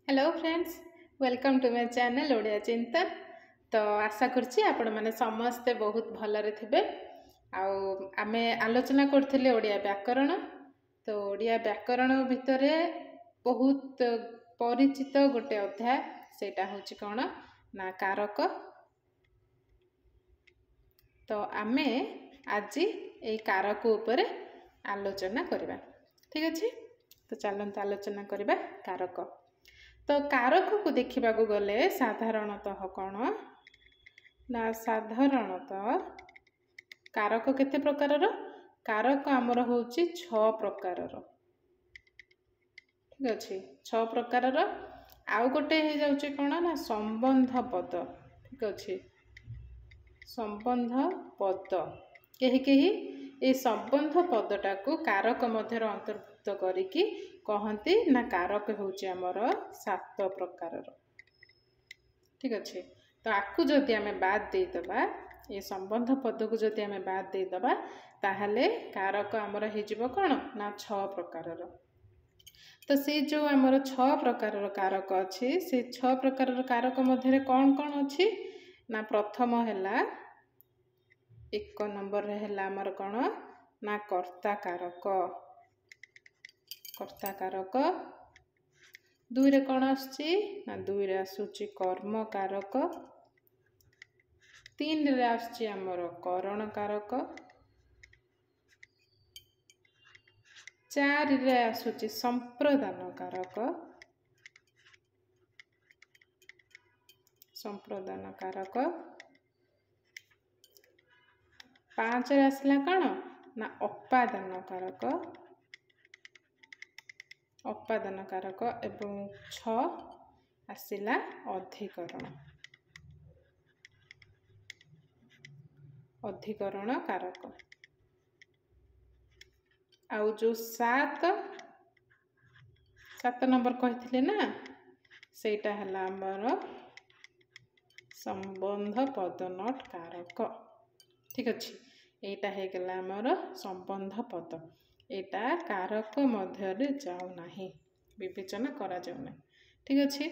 Hello friends, welcome to my channel Odia Chintan. तो आशा करछि आपण माने समस्ते बहुत भलरे थिबे। आमे आलोचना करथिले ओडिया व्याकरण। तो ओडिया व्याकरण भितरे बहुत परिचित गोटे अध्याय सेटा होछि कोन ना कारक। तो आमे आज ए कारक ऊपर आलोचना करिबा। ठीक अछि, तो चलंत आलोचना करिबा कारक। तो कारक को देखा गले साधारणतः कौन ना साधारणतः कारक केते प्रकारर कारक आमर होची 6 प्रकारर। ठीक अछि, 6 प्रकारर। आउ गोटे हे जाउची कोन ना संबंध पद। ठीक अछि, संबंध पद केही केही ए संबंध पदटा को कारक मध्य अंतर्भुक्त करिकी कहती ना कारक होची आमर 7 प्रकारर। ठीक अच्छे, तो आकु जदि आमे बाद दे दबा ये संबंध पद को जदि आमे बाद दे दबा ताहले कारक आमर हे जिवो कोन ना 6 प्रकारर। तो से जो आमर 6 प्रकारर कारक अछि से 6 प्रकारर कारक मध्य कौन कौन अछि ना प्रथम हैला 1 नंबर रे हैला आमर कोन ना कर्ता कारक। कर्ता कारक 2 रे कौन आछि ना 2 रे आसुची कर्म कारक। 3 रे आछि हमर करण कारक। 4 रे आसुची संप्रदान कारक। संप्रदान कारक 5 रे आसला कण ना अपादान कारक। अपादान कारक एवं 6 आसिला अधिकरण। अधिकरण कारक आउ जो 7 नंबर कहिथिले ना सेटा हला हमर संबंध पद नट कारक। ठीक अछि, एटा हे गेला हमर संबंध पद। एटा कारक मध्य रे जाउ नाही, विवेचना करा जाउ नाही। ठीक अछि,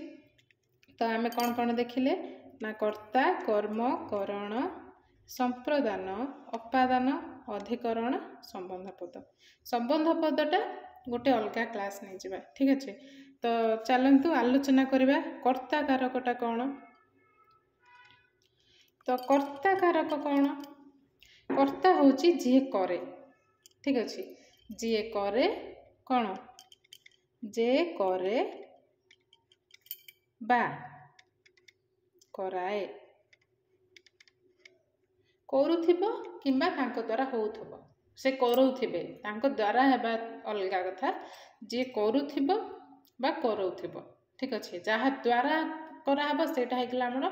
तो आमे कोन कोन देखिले ना कर्ता कर्म करण संप्रदान अपादान अधिकरण संबंध पद। संबंध पदटा गोटे अलगा क्लास नहीं जिबा। ठीक अछि, तो चलंतु आलोचना करिबा कर्ता कारकटा कोन। तो कर्ता कारक कोन कर्ता होची जे करे। ठीक अछि, जे करे कोन जे करे बा कराए करूथिबो किंबा तांको द्वारा होउथबो। से करूथिबे तांको द्वारा हेबा अलगा कथा, जे करूथिबो बा करौथिबो। ठीक अछि, जहा द्वारा करा हबो सेटा हे गेला हमर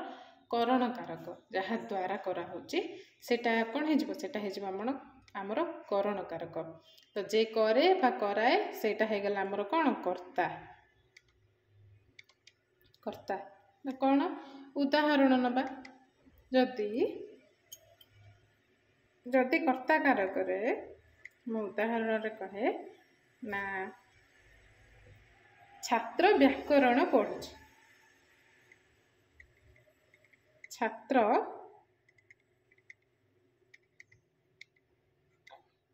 करण कारक। जहा द्वारा करा होची सेटा कोन हे जिवो सेटा हे जिवो हमर करण कारक। तो जे करे बा कराए सेटा हे गेला हमर कोन कर्ता। कर्ता ना कोन उदाहरण नबा जदि कर्ता कारक रे मो उदाहरण रे कहे ना छात्र व्याकरण पढुछि। छात्र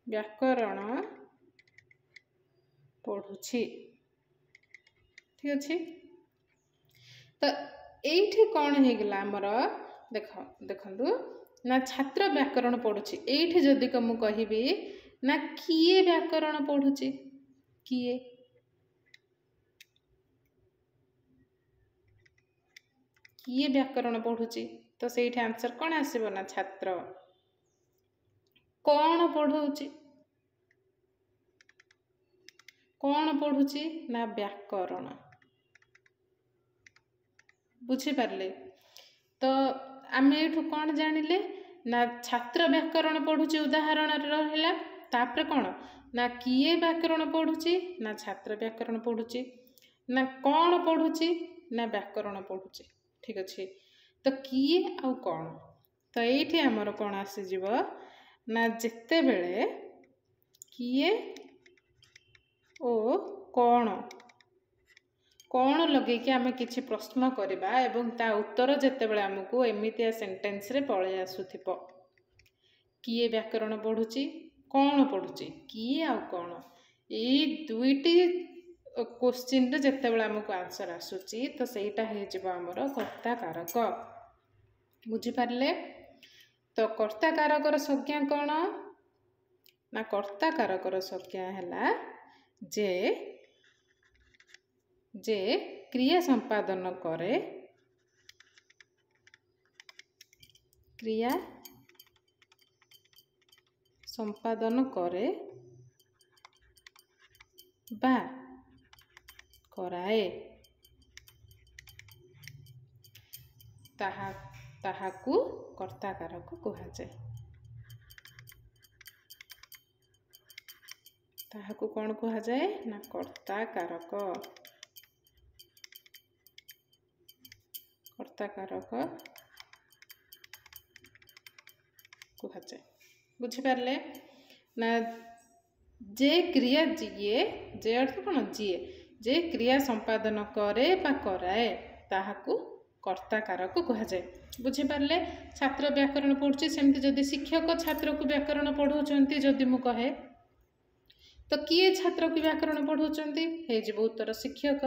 व्याकरण पढुछि। ठीक अछि, तो एठी कौन हे गेला हमर देखंतु ना छात्र व्याकरण पढुछि। एठी जदि कमु कहिबी ना किए व्याकरण पढुछि किए किए व्याकरण पढुछि, तो सेठी आंसर कोन आसीबो ना छात्र। कौन पढौछि कौन पढुछि ना व्याकरण। बुझी पारले, तो आमे एठु कौन जानिले ना छात्र व्याकरण पढुछि उदाहरण रे रहला। तापर कोन ना किए व्याकरण पढुछि ना छात्र व्याकरण पढुछि ना कौन पढुछि ना व्याकरण पढुछि। ठीक अछि, तो किए आ कौन तो एठी हमर कोन आसी जिवो ना जेते बेले किए ओ कौन कौन लगे आम कि प्रश्न करवा एवं ता उत्तर जितेबाला आमको एमतीया सेंटेंस रे पलि आसुथिबो किए व्याकरण पढ़ुची कौन पढ़ुची किए आ कौन ये दुईटी क्वेश्चन रे जितेबाला आमको आंसर आसुची तो सेटा हो आमर कर्ता कारक बुझी पारले। तो कर्ता कारकर संज्ञा कौन ना कर्ता कारकर संज्ञा है जे जे क्रिया संपादन करे क्रिया संपादन करे बा कराए ताहाकू कर्ता कारक कहुए। ताहाकू कौन कहुए ना कर्ता कारक कर्ता कारक कहुए बुझिपारे ना जे क्रिया जीए जे अर्थ कौन जीए जे क्रिया संपादन करे बा कराए ताहाकू कर्ता कारक कहुए बुझिपारे। छात्र व्याकरण पढ़ुची सेमती जदि शिक्षक छात्र को व्याकरण पढ़ाउछंती जदि मु कहे तो किए छात्र को व्याकरण पढ़ाउछंती हे जीव उत्तर शिक्षक।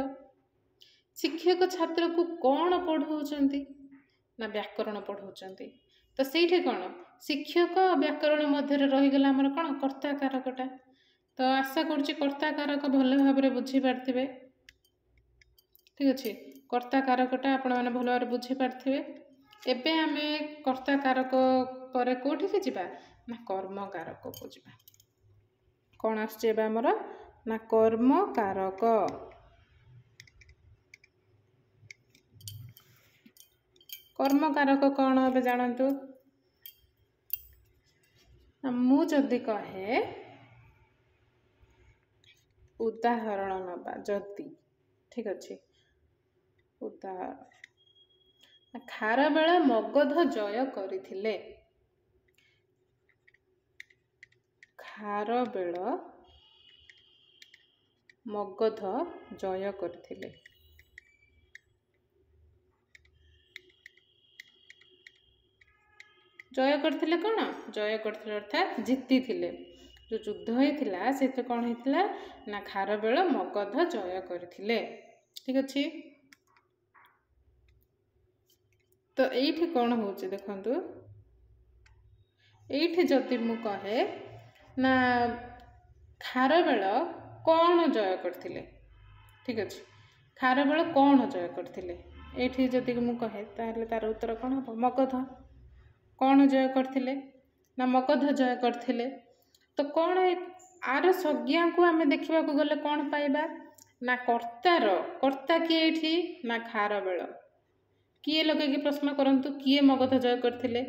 शिक्षक छात्र को कौन पढ़ाउछंती ना व्याकरण पढ़ाउछंती तो सेठी कौन शिक्षक व्याकरण मध्य रहीगला आमर कौन कर्ता कारकटा। तो आशा करुच्ची कर्ता कारक भल भाव बुझी पार्थिबे ठीक अच्छे कर्ता कारकटा आपण मैंने भल भाव बुझी पार्थिबे। एबे आमे कर्ता कारक पर कोठी के जिबा ना कर्म कारक को जिबा कौन आछे एबे हमर ना कर्म कारक। कर्म कारक कौन एबे जानंतु मु जदि कहे उदाहरण नबा जदि ठीक अच्छे उदाहरण खारबेल मगध जय करथिले खारबेल मगध जय करथिले जय करथिले कौन जय करथिले अर्थात जीति थिले जो युद्ध होइथिला से तो कौन होइथिला ना खारबेल मगध जय करथिले ठीक अच्छे। तो एठी कौन होचे देखंतु एठी जदि मु कहे ना खारबेल कौन जय करथिले ठीक अच्छे खारबेल कौन जय करथिले एठी जदि मु कहे ताहले तार उत्तर कौन हो मगध कौन जय करथिले ना मगध जय करथिले। तो कौन आर संज्ञा को आमे देखिबा को गले कौन पाइबा ना कर्तार कर्ता किए एठी ना खारबेल किए लगे कि प्रश्न करंतु किए मगध जय करथिले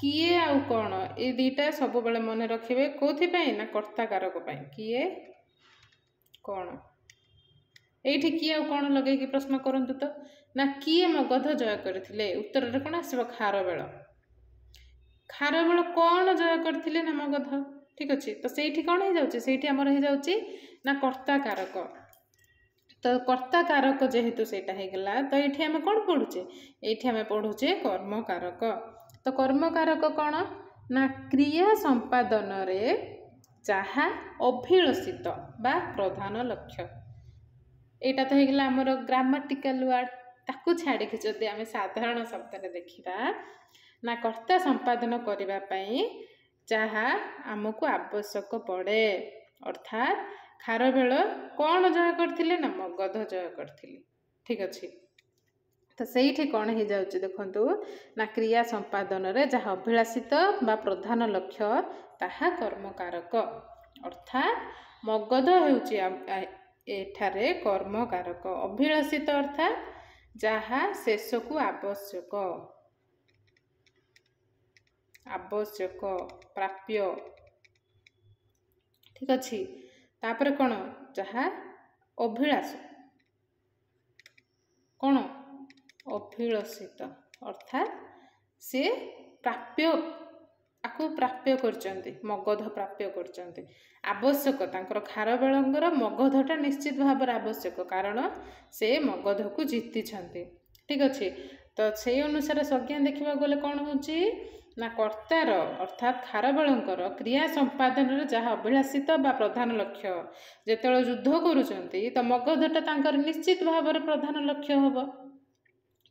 किए आउ कौन ए दुईटा सब बेले मन रखिबे कोथि पई ना कर्ता कारक पई किए कौन एठी किए आउ कौन लगे कि प्रश्न करंतु तो ना किए मगध जय करथिले उत्तर रे कौन आसीबो खारबेल खारबेल कौन जय करथिले ना मगध ठीक अच्छे। तो सेठी कौन हो जाउची सेठी हमर हो जाउची ना कर्ता कारक। तो कर्ता कारक जेहेतु सेटा हो गला तो ये आम कौन पढ़ुचे ये आम पढ़ुचे कर्म कारक। तो कर्म कारक कौन ना क्रिया संपादन रे जहा अभिलषित बा प्रधान लक्ष्य एटा तो हो गला हमर ग्रामाटिकल वर्ड ताकू छाड़ी के जदि आम साधारण शब्द रे देखिबा ना कर्ता संपादन करबा पई जहा आमको आवश्यक पड़े अर्थात खारबेल कौन जय करथिले ना मगध जय करथिले ठीक अच्छे। तो सेठी कौन हो जाउची देखंतु ना क्रिया संपादन रे जहा अभिलाषित बा प्रधान लक्ष्य ताहा कर्म कारक अर्थात मगध हेउची एठारे कर्म कारक अभिलाषित अर्थात जहा शेष को आवश्यक आवश्यक प्राप्य ठीक अच्छे। तापर कौन जहा अभिलाष कौन अभिलषित अर्थात से प्राप्य ଆକୁ ପ୍ରାପ୍ୟ କରିଛନ୍ତି, ମଗଧ ପ୍ରାପ୍ୟ କରିଛନ୍ତି। ଆବଶ୍ୟକ ତାଙ୍କର ଖାରବେଳଙ୍କର ମଗଧଟା ନିଶ୍ଚିତ ଭାବରେ ଆବଶ୍ୟକ, କାରଣ ସେ ମଗଧକୁ ଜିତିଛନ୍ତି। ଠିକ୍ ଅଛି। ତ ସେଇ ଅନୁସାରେ ସଂଜ୍ଞା ଦେଖିବାକୁ ଗଲେ କ'ଣ ହେଉଛି ନା କର୍ତ୍ତାର ଅର୍ଥାତ୍ ଖାରବେଳଙ୍କର କ୍ରିୟା ସମ୍ପାଦନରେ ଯାହା ଅଭିଳାଷିତ ବା ପ୍ରଧାନ ଲକ୍ଷ୍ୟ, ଯେତେବେଳେ ଯୁଦ୍ଧ କରୁଛନ୍ତି ତ ମଗଧଟା ତାଙ୍କର ନିଶ୍ଚିତ ଭାବରେ ପ୍ରଧାନ ଲକ୍ଷ୍ୟ ହେବ।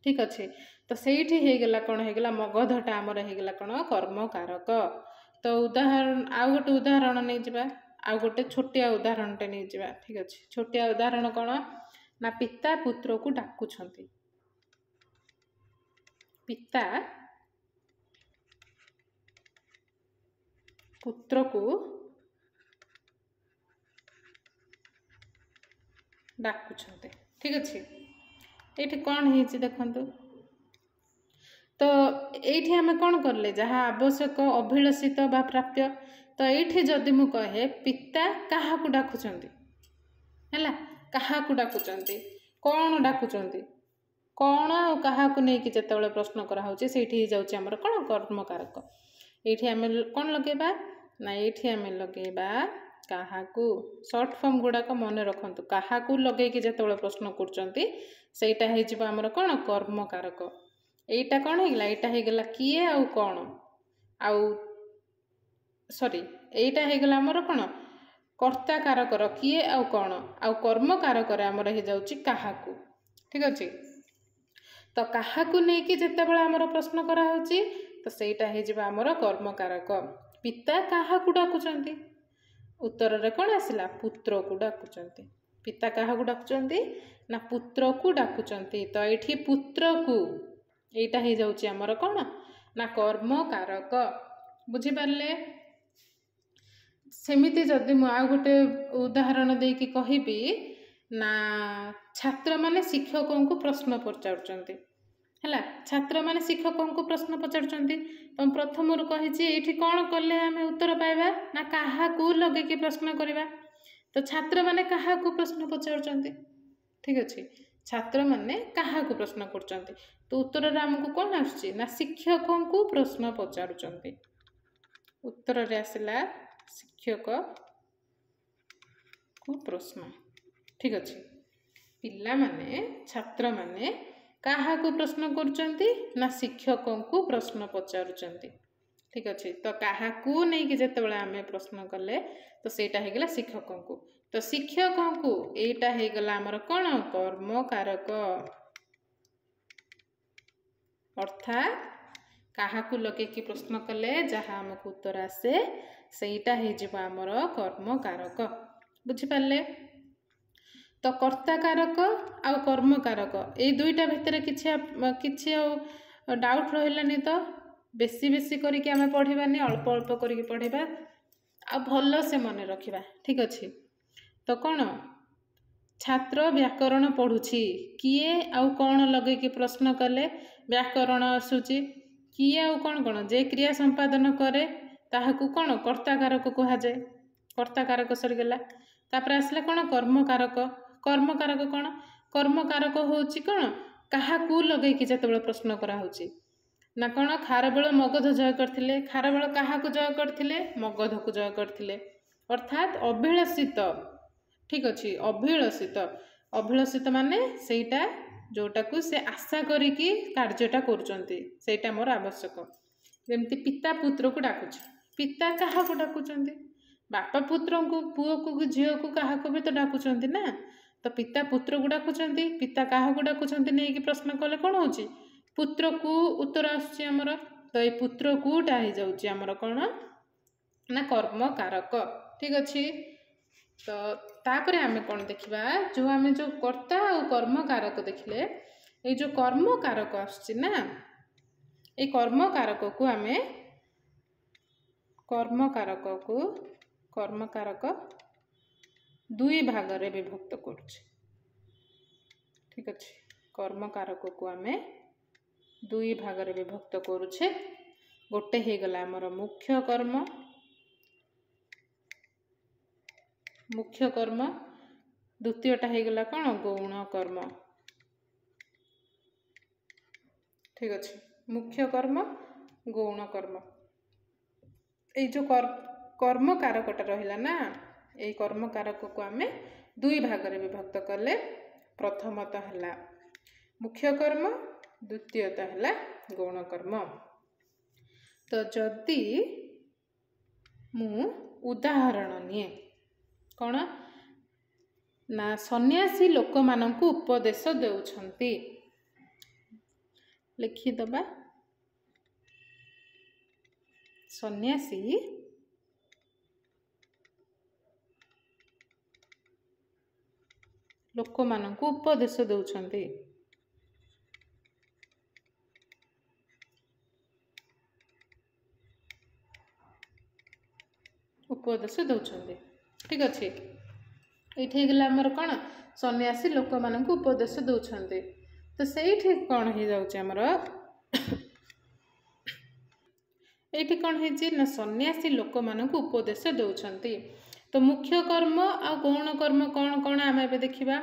ଠିକ୍ ଅଛି। ତ ସେଇଠି ହେଇଗଲା କ'ଣ ହେଇଗଲା, ମଗଧଟା ଆମର ହେଇଗଲା କ'ଣ କର୍ମକାରକ। ତ ଉଦାହରଣ ଆଉ ଗୋଟେ ଉଦାହରଣ ନେଇଯିବା, ଆଉ ଗୋଟେ ଛୋଟିଆ ଉଦାହରଣଟେ ନେଇଯିବା। ଠିକ୍ ଅଛି। ଛୋଟିଆ ଉଦାହରଣ କ'ଣ ନା ପିତା ପୁତ୍ରକୁ ଡାକୁଛନ୍ତି। ପିତା ପୁତ୍ରକୁ ଡାକୁଛନ୍ତି। ଠିକ୍ ଅଛି। ଏଇଠି କ'ଣ ହେଇଛି ଦେଖନ୍ତୁ। ତ ଏଇଠି ଆମେ କ'ଣ କଲେ, ଯାହା ଆବଶ୍ୟକ ଅଭିଳଷିତ ବା ପ୍ରାପ୍ୟ। ତ ଏଇଠି ଯଦି ମୁଁ କହେ ପିତା କାହାକୁ ଡାକୁଛନ୍ତି, ହେଲା, କାହାକୁ ଡାକୁଛନ୍ତି, କ'ଣ ଡାକୁଛନ୍ତି, କ'ଣ ଆଉ କାହାକୁ ନେଇକି ଯେତେବେଳେ ପ୍ରଶ୍ନ କରାହେଉଛି ସେଇଠି ହେଇଯାଉଛି ଆମର କ'ଣ କର୍ମକାରକ। ଏଇଠି ଆମେ କ'ଣ ଲଗେଇବା ନା ଏଇଠି ଆମେ ଲଗେଇବା କାହାକୁ। ସର୍ଟ ଫର୍ମ ଗୁଡ଼ାକ ମନେ ରଖନ୍ତୁ, କାହାକୁ ଲଗେଇକି ଯେତେବେଳେ ପ୍ରଶ୍ନ କରୁଛନ୍ତି ସେଇଟା ହେଇଯିବ ଆମର କ'ଣ କର୍ମକାରକ। ଏଇଟା କ'ଣ ହେଇଗଲା, ଏଇଟା ହେଇଗଲା କିଏ ଆଉ କ'ଣ, ଆଉ ସରି ଏଇଟା ହେଇଗଲା ଆମର କ'ଣ କର୍ତ୍ତାକାରକର କିଏ ଆଉ କ'ଣ, ଆଉ କର୍ମକାରକରେ ଆମର ହେଇଯାଉଛି କାହାକୁ। ଠିକ୍ ଅଛି। ତ କାହାକୁ ନେଇକି ଯେତେବେଳେ ଆମର ପ୍ରଶ୍ନ କରାହେଉଛି ତ ସେଇଟା ହେଇଯିବ ଆମର କର୍ମକାରକ। ପିତା କାହାକୁ ଡାକୁଛନ୍ତି, ଉତ୍ତରରେ କ'ଣ ଆସିଲା, ପୁତ୍ରକୁ ଡାକୁଛନ୍ତି। ପିତା କାହାକୁ ଡାକୁଛନ୍ତି ନା ପୁତ୍ରକୁ ଡାକୁଛନ୍ତି। ତ ଏଇଠି ପୁତ୍ରକୁ, ଏଇଟା ହେଇଯାଉଛି ଆମର କ'ଣ ନା କର୍ମକାରକ। ବୁଝିପାରିଲେ। ସେମିତି ଯଦି ମୁଁ ଆଉ ଗୋଟେ ଉଦାହରଣ ଦେଇକି କହିବି ନା ଛାତ୍ରମାନେ ଶିକ୍ଷକଙ୍କୁ ପ୍ରଶ୍ନ ପଚାରୁଛନ୍ତି, ହେଲା, ଛାତ୍ରମାନେ ଶିକ୍ଷକଙ୍କୁ ପ୍ରଶ୍ନ ପଚାରୁଛନ୍ତି। ତ ପ୍ରଥମରୁ କହିଛି ଏଇଠି କ'ଣ କଲେ ଆମେ ଉତ୍ତର ପାଇବା ନା କାହାକୁ ଲଗେଇକି ପ୍ରଶ୍ନ କରିବା। ତ ଛାତ୍ରମାନେ କାହାକୁ ପ୍ରଶ୍ନ ପଚାରୁଛନ୍ତି। ଠିକ୍ ଅଛି। ଛାତ୍ରମାନେ କାହାକୁ ପ୍ରଶ୍ନ କରୁଛନ୍ତି, ତ ଉତ୍ତରରେ ଆମକୁ କ'ଣ ଆସୁଛି ନା ଶିକ୍ଷକଙ୍କୁ ପ୍ରଶ୍ନ ପଚାରୁଛନ୍ତି। ଉତ୍ତରରେ ଆସିଲା ଶିକ୍ଷକକୁ ପ୍ରଶ୍ନ। ଠିକ୍ ଅଛି। ପିଲାମାନେ, ଛାତ୍ରମାନେ କାହାକୁ ପ୍ରଶ୍ନ କରୁଛନ୍ତି ନା ଶିକ୍ଷକଙ୍କୁ ପ୍ରଶ୍ନ ପଚାରୁଛନ୍ତି। ଠିକ୍ ଅଛି। ତ କାହାକୁ ନେଇକି ଯେତେବେଳେ ଆମେ ପ୍ରଶ୍ନ କଲେ ତ ସେଇଟା ହେଇଗଲା ଶିକ୍ଷକଙ୍କୁ। ତ ଶିକ୍ଷକଙ୍କୁ ଏଇଟା ହେଇଗଲା ଆମର କ'ଣ କର୍ମକାରକ। ଅର୍ଥାତ୍ କାହାକୁ ଲଗେଇକି ପ୍ରଶ୍ନ କଲେ ଯାହା ଆମକୁ ଉତ୍ତର ଆସେ ସେଇଟା ହେଇଯିବ ଆମର କର୍ମକାରକ। ବୁଝିପାରିଲେ। ତ କର୍ତ୍ତାକାରକ ଆଉ କର୍ମକାରକ ଏଇ ଦୁଇଟା ଭିତରେ କିଛି ଆଉ ଡାଉଟ୍ ରହିଲାନି ତ। ବେଶୀ ବେଶୀ କରିକି ଆମେ ପଢ଼ିବାନି, ଅଳ୍ପ ଅଳ୍ପ କରିକି ପଢ଼ିବା ଆଉ ଭଲସେ ମନେ ରଖିବା। ଠିକ୍ ଅଛି। ତ କ'ଣ ଛାତ୍ର ବ୍ୟାକରଣ ପଢ଼ୁଛି, କିଏ ଆଉ କ'ଣ ଲଗେଇକି ପ୍ରଶ୍ନ କଲେ ବ୍ୟାକରଣ ଆସୁଛି। କିଏ ଆଉ କ'ଣ କ'ଣ ଯେ କ୍ରିୟା ସମ୍ପାଦନ କରେ ତାହାକୁ କ'ଣ କର୍ତ୍ତାକାରକ କୁହାଯାଏ। କର୍ତ୍ତାକାରକ ସରିଗଲା। ତାପରେ ଆସିଲା କ'ଣ କର୍ମକାରକ। କର୍ମକାରକ କ'ଣ, କର୍ମକାରକ ହେଉଛି କ'ଣ କାହାକୁ ଲଗେଇକି ଯେତେବେଳେ ପ୍ରଶ୍ନ କରାହେଉଛି ନା କ'ଣ ଖାରବେଳ ମଗଧ ଜୟ କରିଥିଲେ। ଖାରବେଳ କାହାକୁ ଜୟ କରିଥିଲେ, ମଗଧକୁ ଜୟ କରିଥିଲେ। ଅର୍ଥାତ୍ ଅଭିଳଷିତ। ଠିକ୍ ଅଛି। ଅଭିଳଷିତ, ଅଭିଳଷିତ ମାନେ ସେଇଟା ଯେଉଁଟାକୁ ସେ ଆଶା କରିକି କାର୍ଯ୍ୟଟା କରୁଛନ୍ତି ସେଇଟା ମୋର ଆବଶ୍ୟକ। ଯେମିତି ପିତା ପୁତ୍ରକୁ ଡାକୁଛି, ପିତା କାହାକୁ ଡାକୁଛନ୍ତି, ବାପା ପୁତ୍ରଙ୍କୁ, ପୁଅକୁ ଝିଅକୁ କାହାକୁ ବି ତ ଡାକୁଛନ୍ତି ନା। ତ ପିତା ପୁତ୍ରକୁ ଡାକୁଛନ୍ତି, ପିତା କାହାକୁ ଡାକୁଛନ୍ତି ନେଇକି ପ୍ରଶ୍ନ କଲେ କ'ଣ ହେଉଛି ପୁତ୍ରକୁ ଉତ୍ତର ଆସୁଛି ଆମର। ତ ଏଇ ପୁତ୍ରକୁଟା ହେଇଯାଉଛି ଆମର କ'ଣ ନା କର୍ମକାରକ। ଠିକ୍ ଅଛି। ତ ତାପରେ ଆମେ କ'ଣ ଦେଖିବା, ଆମେ ଯେଉଁ କର୍ତ୍ତା ଆଉ କର୍ମକାରକ ଦେଖିଲେ, ଏଇ ଯେଉଁ କର୍ମକାରକ ଆସୁଛି ନା, ଏଇ କର୍ମକାରକ ଦୁଇ ଭାଗରେ ବିଭକ୍ତ କରୁଛି। ଠିକ୍ ଅଛି। କର୍ମକାରକକୁ ଆମେ ଦୁଇ ଭାଗରେ ବିଭକ୍ତ କରୁଛେ। ଗୋଟେ ହେଇଗଲା ଆମର ମୁଖ୍ୟ କର୍ମ, ଦ୍ୱିତୀୟଟା ହେଇଗଲା କ'ଣ ଗୌଣ କର୍ମ। ଠିକ୍ ଅଛି। ମୁଖ୍ୟ କର୍ମ, ଗୌଣ କର୍ମ। এই जो कर्म कारकटा रहिला ना এই कर्म कारक को आमे दुई भाग रे विभक्त कले प्रथमतः हला मुख्य कर्म द्वितीयतः हला गौण कर्म। तो जदि मु उदाहरण निये कौन ना सन्यासी लोक मानकु उपदेश देउछंती लिखि दबा सन्यासी लोक मानकु उपदेश देउछंती उपदेश दौरान ठीक अच्छे ये गला आमर कौन सन्यासी लोक मानक उपदेश दौरान तो से कौन हो जामर ये कौन है सन्यासी लोक मानक उपदेश दौरान तो मुख्य कर्म आ गौण कर्म कौन कौन आम ए देखा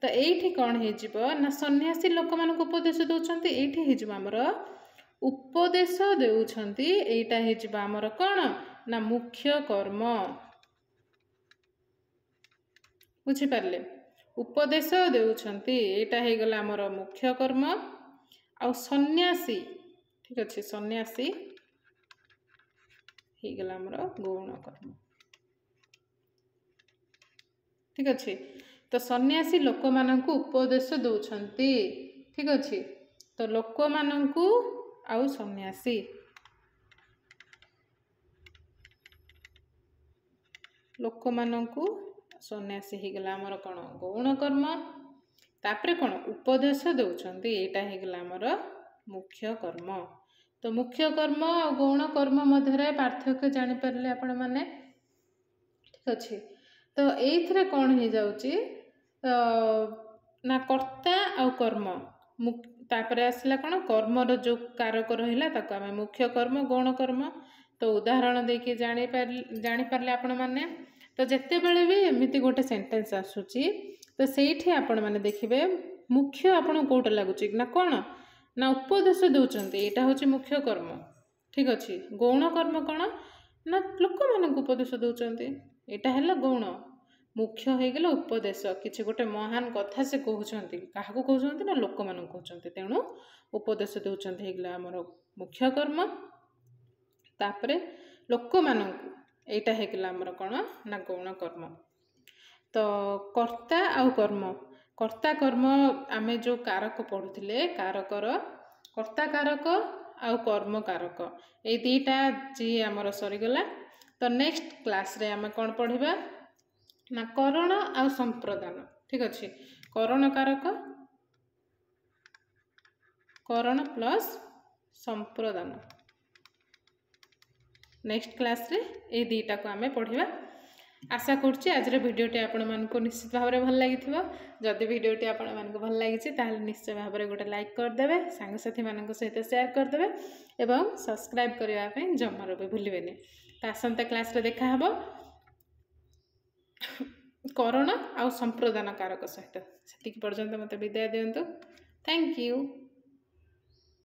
तो ये कौन हो सन्यासी लोक मानक उपदेश दौरान ये आमर उपदेश देउछंती एटा हेजिबा हमर कोन ना मुख्य कर्म बुझी पारले उपदेश देउछंती एटा हे गला हमर मुख्य कर्म आ सन्यासी ठीक अछि सन्यासी हे गला हमर गौण कर्म ठीक अछि। तो सन्यासी लोक मानकु उपदेश देउछंती ठीक अछि तो लोक मानकु आउ सन्यासी लोक मानकु सन्यासी ही गला हमर कोन गौण कर्म तापरे कोन उपदेश दउछंती एटा ही गला हमर मुख्य कर्म। तो मुख्य कर्म और गौण कर्म मध्य पार्थक्य जानि परले आपण माने ठीक अछि। तो एथरे कोन हो जाउची ना कर्ता और कर्म तापरे आसला कोन कर्मर जो कारक रहिला ताको आमे मुख्य कर्म गौण कर्म तो उदाहरण देके जानि पारले आपण माने तो जेते बेले भी एमिति गोटे सेंटेंस आसुची तो सेठी आपण माने देखिबे मुख्य आपण कोटा लागुची ना कोन ना उपदेश दउचंती एटा होची मुख्य कर्म ठीक अछि। गौण कर्म कोन ना लोक मानक उपदेश दउचंती एटा हैला गौण मुख्य हो गला उपदेश किछि गोटे महान कथा से कहउचंती काहाको कहउचंती ना लोक मानक कहउचंती तेणु उपदेश दउचंती हे गला हमर मुख्य कर्म तापरे लोक मानक एटा हे गला हमर कोन ना गौण कर्म। तो कर्ता आउ कर्ता कर्म आमे जो कारक पढुथिले कारकर कर्ता कारक आउ कर्म कारक ए दीटा जी हमर सरी गला। तो नेक्स्ट क्लास रे आमे कोन पढिबा ना करण आउ संप्रदान ठीक अछि करण कारक करण प्लस संप्रदान नेक्स्ट क्लास रे ए दीटा को आमे पढिबा। आशा करछि आज रे वीडियोटी आपण मानको निश्चित भाव रे भल लागिथिबो जदि वीडियोटी आपण मानको भल लागिछि ताहले निश्चय भाव रे गोटे लाइक कर देबे संग साथी मानको सहित शेयर कर देबे एवं सब्सक्राइब करिया पे जम्मा रे भूलिबेनी। ता आसंता क्लास रे देखा हबो करण आउ संप्रदान कारक सहित सेतिक पर्यंत मते विदाय दियंतु। Thank you.